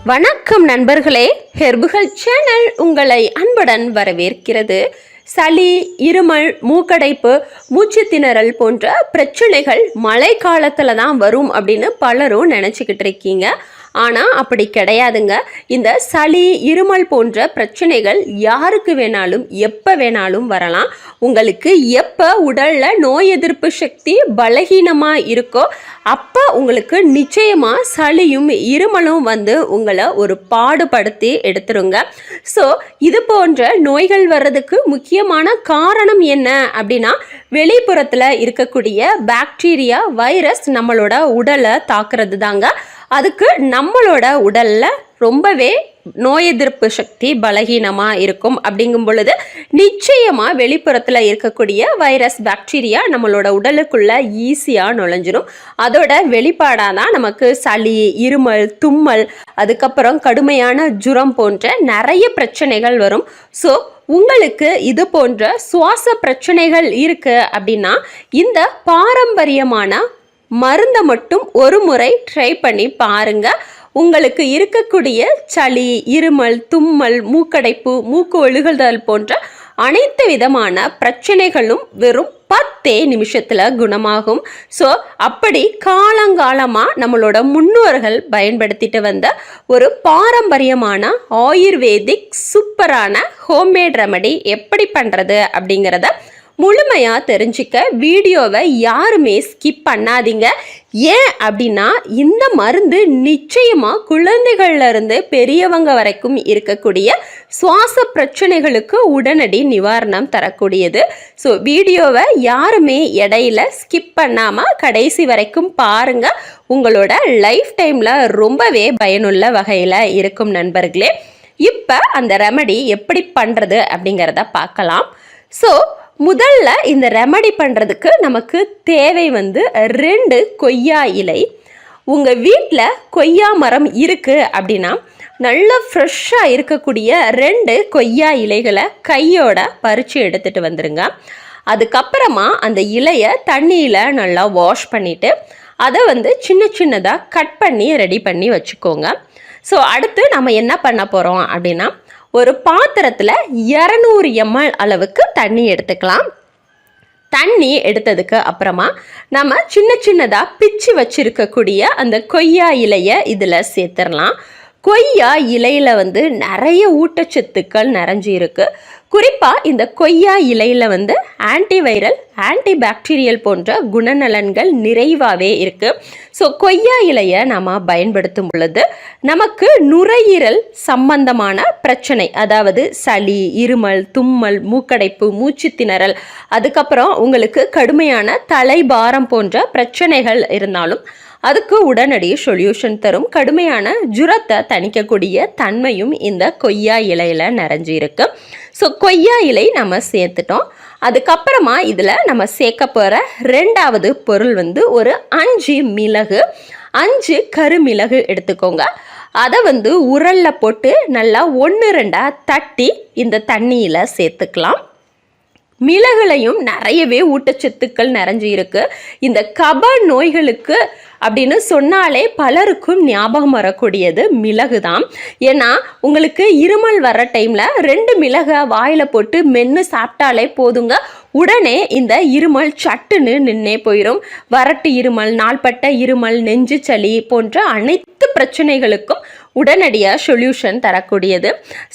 வணக்கம் நண்பர்களே, ஹெர்புகள் சேனல் உங்களை அன்புடன் வரவேற்கிறது. சளி, இருமல், மூக்கடைப்பு, மூச்சு திணறல் போன்ற பிரச்சனைகள் மழை காலத்தில் தான் வரும் அப்படின்னு பலரும் நினச்சிக்கிட்டு இருக்கீங்க. ஆனால் அப்படி கிடையாதுங்க. இந்த சளி, இருமல் போன்ற பிரச்சனைகள் யாருக்கு வேணாலும் எப்போ வேணாலும் வரலாம். உங்களுக்கு எப்போ உடலில் நோய் எதிர்ப்பு சக்தி பலகீனமாக இருக்கோ அப்போ உங்களுக்கு நிச்சயமாக சளியும் இருமலும் வந்து உங்களை ஒரு பாடுபடுத்தி எடுத்துருங்க. ஸோ இது போன்ற நோய்கள் வர்றதுக்கு முக்கியமான காரணம் என்ன அப்படின்னா, வெளிப்புறத்தில் இருக்கக்கூடிய பாக்டீரியா, வைரஸ் நம்மளோட உடலை தாக்குறது தாங்க. அதுக்கு நம்மளோட உடலில் ரொம்பவே நோய் எதிர்ப்பு சக்தி பலகீனமாக இருக்கும். அப்படிங்கும் பொழுது நிச்சயமாக வெளிப்புறத்தில் இருக்கக்கூடிய வைரஸ், பாக்டீரியா நம்மளோட உடலுக்குள்ளே ஈஸியாக நுழைஞ்சிடும். அதோட வெளிப்பாடாக தான் நமக்கு சளி, இருமல், தும்மல், அதுக்கப்புறம் கடுமையான ஜுரம் போன்ற நிறைய பிரச்சனைகள் வரும். ஸோ உங்களுக்கு இது போன்ற சுவாச பிரச்சனைகள் இருக்குது அப்படின்னா இந்த பாரம்பரியமான மருந்தை மட்டும் ஒரு முறை ட்ரை பண்ணி பாருங்க. உங்களுக்கு இருக்கக்கூடிய சளி, இருமல், தும்மல், மூக்கடைப்பு, மூக்கு ஒழுகுதல் போன்ற அனைத்து விதமான பிரச்சனைகளும் வெறும் 10 நிமிஷத்தில் குணமாகும். ஸோ அப்படி காலங்காலமாக நம்மளோட முன்னோர்கள் பயன்படுத்திட்டு வந்த ஒரு பாரம்பரியமான ஆயுர்வேதிக் சூப்பரான ஹோம்மேட் ரெமடி எப்படி பண்ணுறது அப்படிங்கிறத முழுமையாக தெரிஞ்சுக்க வீடியோவை யாருமே ஸ்கிப் பண்ணாதீங்க. ஏன் அப்படின்னா இந்த மருந்து நிச்சயமாக குழந்தைகள்லேருந்து பெரியவங்க வரைக்கும் இருக்கக்கூடிய சுவாச பிரச்சனைகளுக்கு உடனடி நிவாரணம் தரக்கூடியது. ஸோ வீடியோவை யாருமே இடையில ஸ்கிப் பண்ணாமல் கடைசி வரைக்கும் பாருங்கள். உங்களோட லைஃப் டைமில் ரொம்பவே பயனுள்ள வகையில் இருக்கும் நண்பர்களே. இப்போ அந்த ரெமடி எப்படி பண்ணுறது அப்படிங்கிறத பார்க்கலாம். ஸோ முதல்ல இந்த ரெமடி பண்ணுறதுக்கு நமக்கு தேவை 2 கொய்யா இலை. உங்கள் வீட்டில் கொய்யா மரம் இருக்குது அப்படின்னா நல்ல ஃப்ரெஷ்ஷாக இருக்கக்கூடிய 2 கொய்யா இலைகளை கையோட பறித்து எடுத்துகிட்டு வந்துடுங்க. அதுக்கப்புறமா அந்த இலையை தண்ணியில் நல்லா வாஷ் பண்ணிவிட்டு அதை சின்ன சின்னதாக கட் பண்ணி ரெடி பண்ணி வச்சுக்கோங்க. ஸோ அடுத்து நம்ம என்ன பண்ண போகிறோம் அப்படின்னா, ஒரு பாத்திரத்தில் 200 ml அளவுக்கு தண்ணி எடுத்துக்கலாம். தண்ணி எடுத்ததுக்கு அப்புறமா நம்ம சின்ன சின்னதாக பிச்சு வச்சிருக்கக்கூடிய அந்த கொய்யா இலையை இதில் சேர்த்துடலாம். கொய்யா இலையில் நிறைய ஊட்டச்சத்துக்கள் நிறைஞ்சி இருக்கு. குறிப்பாக இந்த கொய்யா இலையில் ஆன்டிவைரல், ஆன்டிபாக்டீரியல் போன்ற குணநலன்கள் நிறைவாகவே இருக்குது. ஸோ கொய்யா இலையை நாம் பயன்படுத்தும் பொழுது நமக்கு நுரையீரல் சம்பந்தமான பிரச்சனை, அதாவது சளி, இருமல், தும்மல், மூக்கடைப்பு, மூச்சு திணறல், அதுக்கப்புறம் உங்களுக்கு கடுமையான தலைபாரம் போன்ற பிரச்சனைகள் இருந்தாலும் அதுக்கு உடனடி சொல்யூஷன் தரும். கடுமையான ஜுரத்தை தணிக்கக்கூடிய தன்மையும் இந்த கொய்யா இலையில் நிறைஞ்சி இருக்கு. ஸோ கொய்யா இலை நம்ம சேர்த்துட்டோம். அதுக்கப்புறமா இதில் நம்ம சேர்க்க போகிற 2வது பொருள் ஒரு 5 மிளகு, 5 கருமிளகு எடுத்துக்கோங்க. அதை உரலில் போட்டு நல்லா 1-2 தட்டி இந்த தண்ணியில் சேர்த்துக்கலாம். மிளகுலையும் நிறையவே ஊட்டச்சத்துக்கள் நிறைஞ்சி இருக்கு. இந்த கப நோய்களுக்கு அப்படின்னு சொன்னாலே பலருக்கும் ஞாபகம் வரக்கூடியது மிளகு தான். ஏன்னா உங்களுக்கு இருமல் வர்ற டைமில் 2 மிளகை வாயில் போட்டு மென்று சாப்பிட்டாலே போதுங்க, உடனே இந்த இருமல் சட்டுன்னு நின்னே போயிடும். வறட்டு இருமல், நாள்பட்ட இருமல், நெஞ்சு சளி போன்ற அனைத்து பிரச்சனைகளுக்கும் உடனடியாக சொல்யூஷன் தரக்கூடியது.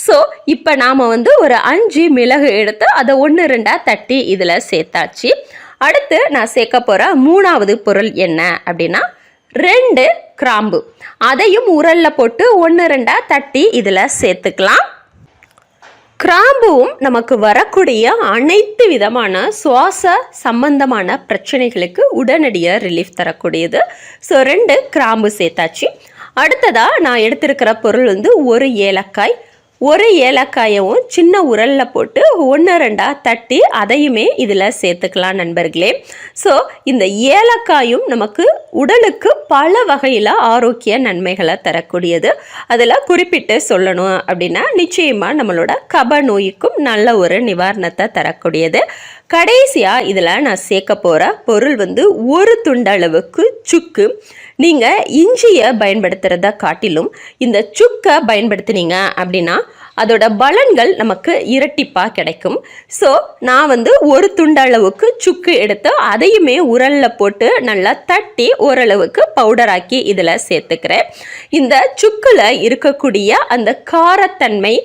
ஸோ இப்போ நாம் ஒரு 5 மிளகு எடுத்து அதை 1-2 தட்டி இதில் சேர்த்தாச்சு. அடுத்து நான் சேர்க்க போகிற 3வது பொருள் என்ன அப்படின்னா 2 கிராம்பு. அதையும் உரலில் போட்டு 1-2 தட்டி இதில் சேர்த்துக்கலாம். கிராம்புவும் நமக்கு வரக்கூடிய அனைத்து விதமான சுவாச சம்பந்தமான பிரச்சனைகளுக்கு உடனடியாக ரிலீஃப் தரக்கூடியது. ஸோ 2 கிராம்பு சேர்த்தாச்சு. அடுத்ததாக நான் எடுத்திருக்கிற பொருள் 1 ஏலக்காய். 1 ஏலக்காயவும் சின்ன உரலில் போட்டு 1-2 தட்டி அதையுமே இதில் சேர்த்துக்கலாம் நண்பர்களே. ஸோ இந்த ஏலக்காயும் நமக்கு உடலுக்கு பல வகையில் ஆரோக்கிய நன்மைகளை தரக்கூடியது. அதில் குறிப்பிட்டு சொல்லணும் அப்படின்னா நிச்சயமாக நம்மளோட கப நோய்க்கும் நல்ல ஒரு நிவாரணத்தை தரக்கூடியது. கடைசியாக இதில் நான் சேர்க்க போகிற பொருள் வந்து ஒரு துண்டளவுக்கு சுக்கு. நீங்கள் இஞ்சியை பயன்படுத்துகிறத காட்டிலும் இந்த சுக்கை பயன்படுத்தினீங்க அப்படின்னா அதோட பலன்கள் நமக்கு இரட்டிப்பாக கிடைக்கும். ஸோ நான் வந்து ஒரு துண்டளவுக்கு சுக்கு எடுத்து அதையுமே உரலில் போட்டு நல்லா தட்டி ஓரளவுக்கு பவுடராக்கி இதில் சேர்த்துக்கிறேன். இந்த சுக்கில் இருக்கக்கூடிய அந்த காரத்தன்மை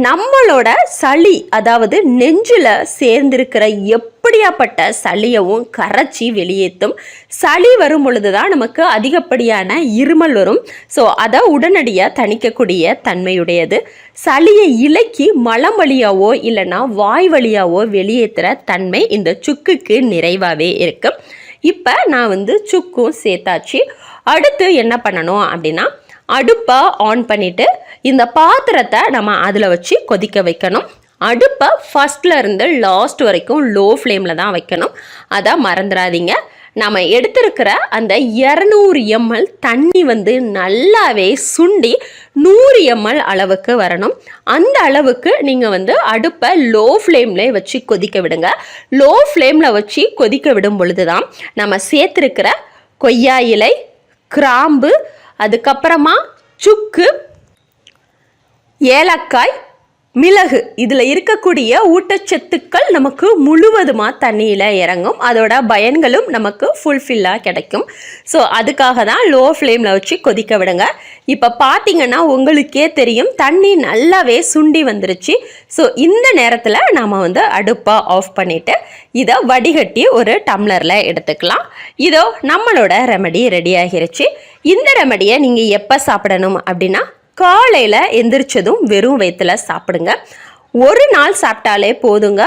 நம்மளோட சளி, அதாவது நெஞ்சில் சேர்ந்திருக்கிற எப்படியாப்பட்ட சளியவும் கரைச்சி வெளியேற்றும். சளி வரும் பொழுது தான் நமக்கு அதிகப்படியான இருமல் வரும். ஸோ அதை உடனடியாக தணிக்கக்கூடிய தன்மையுடையது. சளியை இலக்கி மலம் வழியாவோ இல்லைன்னா வாய் வழியாவோ வெளியேற்றுற தன்மை இந்த சுக்குக்கு நிறைவாகவே இருக்கு. இப்போ நான் வந்து சுக்கும் சேர்த்தாச்சு. அடுத்து என்ன பண்ணணும் அப்படின்னா, அடுப்பை ஆன் பண்ணிவிட்டு இந்த பாத்திரத்தை நம்ம அதில் வச்சு கொதிக்க வைக்கணும். அடுப்பை ஃபஸ்ட்டில் இருந்து லாஸ்ட் வரைக்கும் லோ ஃப்ளேமில் தான் வைக்கணும். அதை மறந்துடாதீங்க. நம்ம எடுத்திருக்கிற அந்த 200 ml தண்ணி வந்து நல்லாவே சுண்டி 100 ml அளவுக்கு வரணும். அந்த அளவுக்கு நீங்கள் வந்து அடுப்பை லோ ஃப்ளேமில் வச்சு கொதிக்க விடுங்க. லோ ஃப்ளேமில் வச்சு கொதிக்க விடும் பொழுது தான் நம்ம சேர்த்துருக்கிற கொய்யா இலை, கிராம்பு, அதுக்கப்புறமா சுக்கு, ஏலக்காய், மிளகு, இதில் இருக்கக்கூடிய ஊட்டச்சத்துக்கள் நமக்கு முழுவதுமாக தண்ணியில் இறங்கும். அதோட பயன்களும் நமக்கு ஃபுல்ஃபில்லாக கிடைக்கும். ஸோ அதுக்காக தான் லோ ஃப்ளேமில் வச்சு கொதிக்க விடுங்க. இப்போ பார்த்தீங்கன்னா உங்களுக்கே தெரியும், தண்ணி நல்லாவே சுண்டி வந்துருச்சு. ஸோ இந்த நேரத்தில் நாம் வந்து அடுப்பை ஆஃப் பண்ணிவிட்டு இதை வடிகட்டி ஒரு டம்ளரில் எடுத்துக்கலாம். இதோ நம்மளோட ரெமடி ரெடி ஆகிருச்சு. இந்த ரெமடியை நீங்கள் எப்போ சாப்பிடணும் அப்படின்னா, காலையில் எந்திரிச்சதும் வெறும் வயிற்றுல சாப்பிடுங்க. ஒரு நாள் சாப்பிட்டாலே போதுங்க.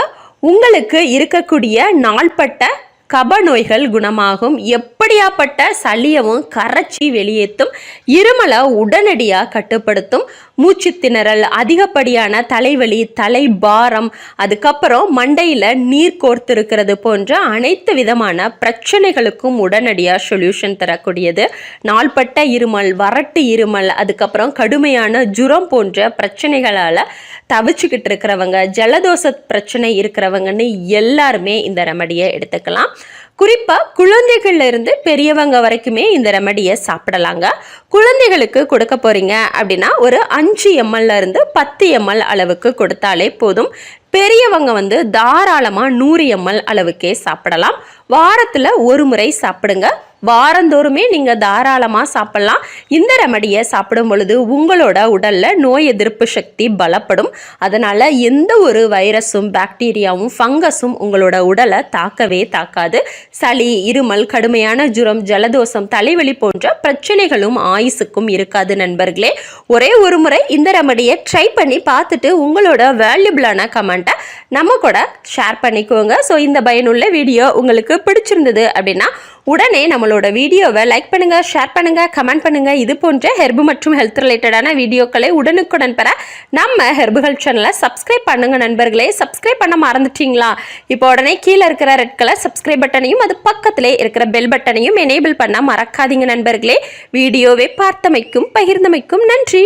உங்களுக்கு இருக்கக்கூடிய நாள்பட்ட கப நோய்கள் குணமாகும். எப்படியாப்பட்ட சளியவும் கரைச்சி வெளியேற்றும். இருமலை உடனடியாக கட்டுப்படுத்தும். மூச்சு திணறல், அதிகப்படியான தலைவலி, தலைபாரம், அதுக்கப்புறம் மண்டையில் நீர் கோர்த்திருக்கிறது போன்ற அனைத்து விதமான பிரச்சனைகளுக்கும் உடனடியாக சொல்யூஷன் தரக்கூடியது. நாள்பட்ட இருமல், வறட்டு இருமல், அதுக்கப்புறம் கடுமையான ஜுரம் போன்ற பிரச்சனைகளால் தவிச்சுக்கிட்டு இருக்கிறவங்க, ஜலதோஷ பிரச்சனை இருக்கிறவங்கன்னு எல்லாருமே இந்த ரெமடியை எடுத்துக்கலாம். குறிப்பாக குழந்தைகள்ல இருந்து பெரியவங்க வரைக்குமே இந்த ரெமடியை சாப்பிடலாங்க. குழந்தைகளுக்கு கொடுக்க போறீங்க அப்படின்னா ஒரு 5 ml இருந்து 10 ml அளவுக்கு கொடுத்தாலே போதும். பெரியவங்க வந்து தாராளமாக 100 ml அளவுக்கே சாப்பிடலாம். வாரத்தில் ஒரு முறை சாப்பிடுங்க. வாரந்தோறுமே நீங்கள் தாராளமாக சாப்பிடலாம். இந்த ரெமடியை சாப்பிடும் பொழுது உங்களோட உடலில் நோய் எதிர்ப்பு சக்தி பலப்படும். அதனால் எந்த ஒரு வைரஸும், பாக்டீரியாவும், ஃபங்கஸும் உங்களோட உடலை தாக்கவே தாக்காது. சளி, இருமல், கடுமையான ஜுரம், ஜலதோஷம், தலைவலி போன்ற பிரச்சனைகளும் ஆயுசுக்கும் இருக்காது. நண்பர்களே, ஒரே ஒரு முறை இந்த ரெமடியை ட்ரை பண்ணி பார்த்துட்டு உங்களோட வேல்யூபிளான கமெண்ட்டை நம்ம கூட ஷேர் பண்ணிக்கோங்க. ஸோ இந்த பயனுள்ள வீடியோ உங்களுக்கு பிடிச்சிருந்தது அப்படின்னா உடனே நம்மளோட வீடியோவை லைக் பண்ணுங்க, ஷேர் பண்ணுங்க, கமெண்ட் பண்ணுங்க. இது போன்ற ஹெர்பு மற்றும் ஹெல்த் ரிலேட்டடான வீடியோக்களை உடனுக்குடன் பெற நம்ம ஹெர்புகள் சேனலை சப்ஸ்கிரைப் பண்ணுங்க நண்பர்களே. சப்ஸ்கிரைப் பண்ண மறந்துட்டீங்களா? இப்போ உடனே கீழே இருக்கிற ரெட் கலர் சப்ஸ்கிரைப் பட்டனையும் அது பக்கத்திலே இருக்கிற பெல் பட்டனையும் எனேபிள் பண்ண மறக்காதீங்க நண்பர்களே. வீடியோவை பார்த்தமைக்கும் பகிர்ந்தமைக்கும் நன்றி.